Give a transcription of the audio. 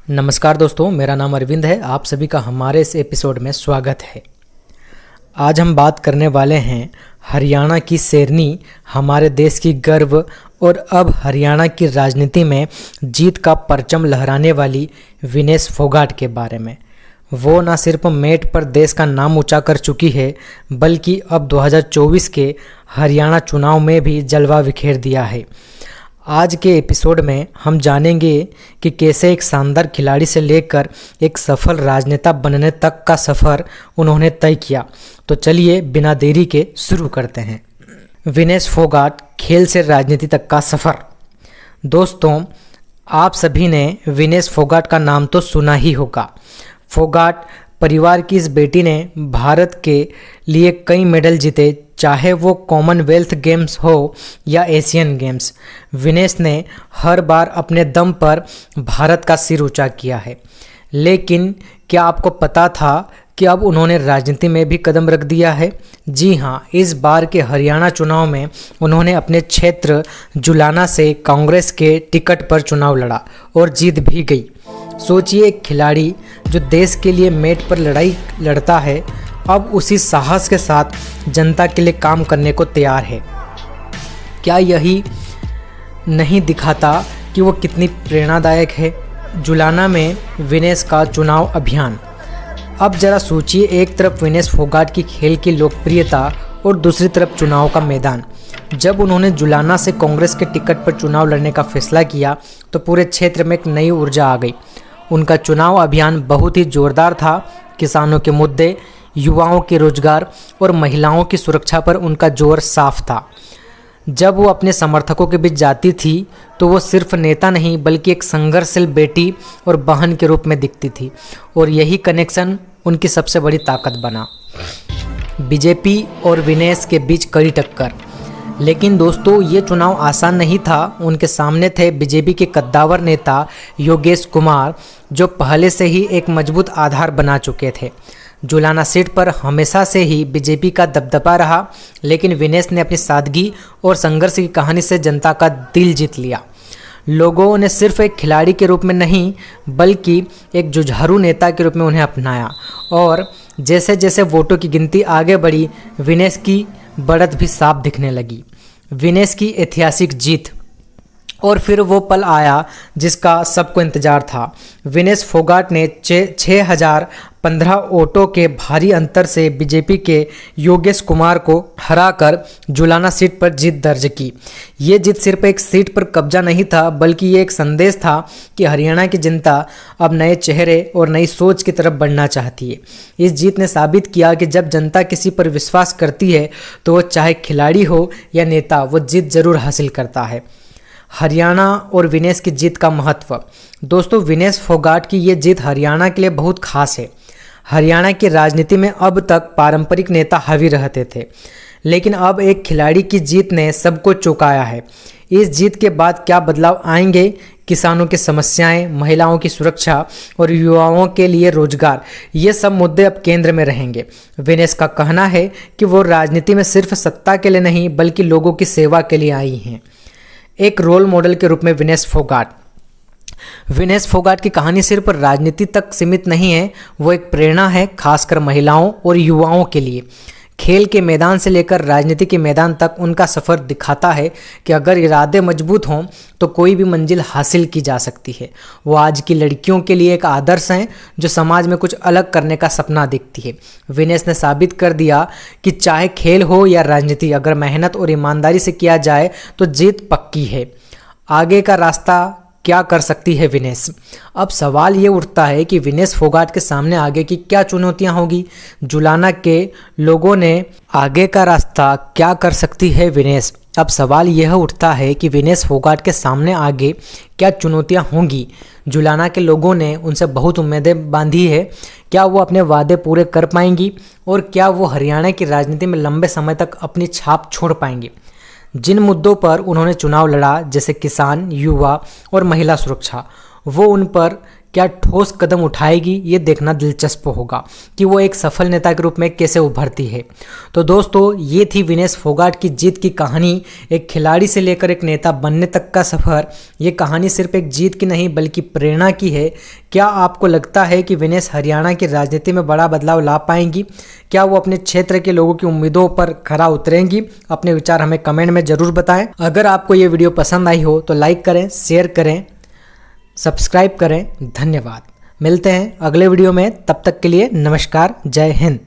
नमस्कार दोस्तों, मेरा नाम अरविंद है। आप सभी का हमारे इस एपिसोड में स्वागत है। आज हम बात करने वाले हैं हरियाणा की शेरनी, हमारे देश की गर्व और अब हरियाणा की राजनीति में जीत का परचम लहराने वाली विनेश फोगाट के बारे में। वो न सिर्फ मेट पर देश का नाम ऊंचा कर चुकी है, बल्कि अब 2024 के हरियाणा चुनाव में भी जलवा बिखेर दिया है। आज के एपिसोड में हम जानेंगे कि कैसे एक शानदार खिलाड़ी से लेकर एक सफल राजनेता बनने तक का सफ़र उन्होंने तय किया। तो चलिए बिना देरी के शुरू करते हैं। विनेश फोगाट, खेल से राजनीति तक का सफ़र। दोस्तों, आप सभी ने विनेश फोगाट का नाम तो सुना ही होगा। फोगाट परिवार की इस बेटी ने भारत के लिए कई मेडल जीते, चाहे वो कॉमनवेल्थ गेम्स हो या एशियन गेम्स। विनेश ने हर बार अपने दम पर भारत का सिर ऊंचा किया है। लेकिन क्या आपको पता था कि अब उन्होंने राजनीति में भी कदम रख दिया है? जी हाँ, इस बार के हरियाणा चुनाव में उन्होंने अपने क्षेत्र जुलाना से कांग्रेस के टिकट पर चुनाव लड़ा और जीत भी गई। सोचिए, एक खिलाड़ी जो देश के लिए मेट पर लड़ाई लड़ता है, अब उसी साहस के साथ जनता के लिए काम करने को तैयार है। क्या यही नहीं दिखाता कि वो कितनी प्रेरणादायक है? जुलाना में विनेश का चुनाव अभियान। अब जरा सोचिए, एक तरफ विनेश फोगाट की खेल की लोकप्रियता और दूसरी तरफ चुनाव का मैदान। जब उन्होंने जुलाना से कांग्रेस के टिकट पर चुनाव लड़ने का फैसला किया तो पूरे क्षेत्र में एक नई ऊर्जा आ गई। उनका चुनाव अभियान बहुत ही जोरदार था। किसानों के मुद्दे, युवाओं के रोजगार और महिलाओं की सुरक्षा पर उनका जोर साफ था। जब वो अपने समर्थकों के बीच जाती थी तो वो सिर्फ नेता नहीं बल्कि एक संघर्षशील बेटी और बहन के रूप में दिखती थी, और यही कनेक्शन उनकी सबसे बड़ी ताकत बना। बीजेपी और विनेश के बीच कड़ी टक्कर। लेकिन दोस्तों, ये चुनाव आसान नहीं था। उनके सामने थे बीजेपी के कद्दावर नेता योगेश कुमार, जो पहले से ही एक मजबूत आधार बना चुके थे। जुलाना सीट पर हमेशा से ही बीजेपी का दबदबा रहा, लेकिन विनेश ने अपनी सादगी और संघर्ष की कहानी से जनता का दिल जीत लिया। लोगों ने सिर्फ एक खिलाड़ी के रूप में नहीं बल्कि एक जुझारू नेता के रूप में उन्हें अपनाया, और जैसे जैसे वोटों की गिनती आगे बढ़ी, विनेश की बढ़त भी साफ दिखने लगी। विनेश की ऐतिहासिक जीत, और फिर वो पल आया जिसका सबको इंतजार था। विनेश फोगाट ने 6015 वोटों के भारी अंतर से बीजेपी के योगेश कुमार को हराकर जुलाना सीट पर जीत दर्ज की। ये जीत सिर्फ एक सीट पर कब्जा नहीं था, बल्कि ये एक संदेश था कि हरियाणा की जनता अब नए चेहरे और नई सोच की तरफ बढ़ना चाहती है। इस जीत ने साबित किया कि जब जनता किसी पर विश्वास करती है तो वो चाहे खिलाड़ी हो या नेता, वो जीत जरूर हासिल करता है। हरियाणा और विनेश की जीत का महत्व। दोस्तों, विनेश फोगाट की ये जीत हरियाणा के लिए बहुत खास है। हरियाणा की राजनीति में अब तक पारंपरिक नेता हावी रहते थे, लेकिन अब एक खिलाड़ी की जीत ने सबको चौंकाया है। इस जीत के बाद क्या बदलाव आएंगे? किसानों की समस्याएं, महिलाओं की सुरक्षा और युवाओं के लिए रोजगार, ये सब मुद्दे अब केंद्र में रहेंगे। विनेश का कहना है कि वो राजनीति में सिर्फ सत्ता के लिए नहीं बल्कि लोगों की सेवा के लिए आई हैं। एक रोल मॉडल के रूप में विनेश फोगाट। विनेश फोगाट की कहानी सिर्फ राजनीति तक सीमित नहीं है, वो एक प्रेरणा है, खासकर महिलाओं और युवाओं के लिए। खेल के मैदान से लेकर राजनीति के मैदान तक उनका सफ़र दिखाता है कि अगर इरादे मजबूत हों तो कोई भी मंजिल हासिल की जा सकती है। वो आज की लड़कियों के लिए एक आदर्श हैं जो समाज में कुछ अलग करने का सपना देखती है। विनेश ने साबित कर दिया कि चाहे खेल हो या राजनीति, अगर मेहनत और ईमानदारी से किया जाए तो जीत पक्की है। आगे का रास्ता क्या कर सकती है विनेश? अब सवाल ये उठता है कि विनेश फोगाट के सामने आगे की क्या चुनौतियां होगी? जुलाना के लोगों ने आगे का रास्ता क्या कर सकती है विनेश? अब सवाल यह उठता है कि विनेश फोगाट के सामने आगे क्या चुनौतियां होंगी? जुलाना के लोगों ने उनसे बहुत उम्मीदें बांधी है। क्या वो अपने वादे पूरे कर पाएंगी, और क्या वो हरियाणा की राजनीति में लंबे समय तक अपनी छाप छोड़ पाएंगी? जिन मुद्दों पर उन्होंने चुनाव लड़ा, जैसे किसान, युवा और महिला सुरक्षा, वो उन पर क्या ठोस कदम उठाएगी, ये देखना दिलचस्प होगा कि वो एक सफल नेता के रूप में कैसे उभरती है। तो दोस्तों, ये थी विनेश फोगाट की जीत की कहानी। एक खिलाड़ी से लेकर एक नेता बनने तक का सफ़र। ये कहानी सिर्फ एक जीत की नहीं बल्कि प्रेरणा की है। क्या आपको लगता है कि विनेश हरियाणा की राजनीति में बड़ा बदलाव ला पाएंगी? क्या वो अपने क्षेत्र के लोगों की उम्मीदों पर खरा उतरेंगी? अपने विचार हमें कमेंट में ज़रूर बताएं। अगर आपको ये वीडियो पसंद आई हो तो लाइक करें, शेयर करें, सब्सक्राइब करें। धन्यवाद। मिलते हैं अगले वीडियो में, तब तक के लिए नमस्कार, जय हिंद।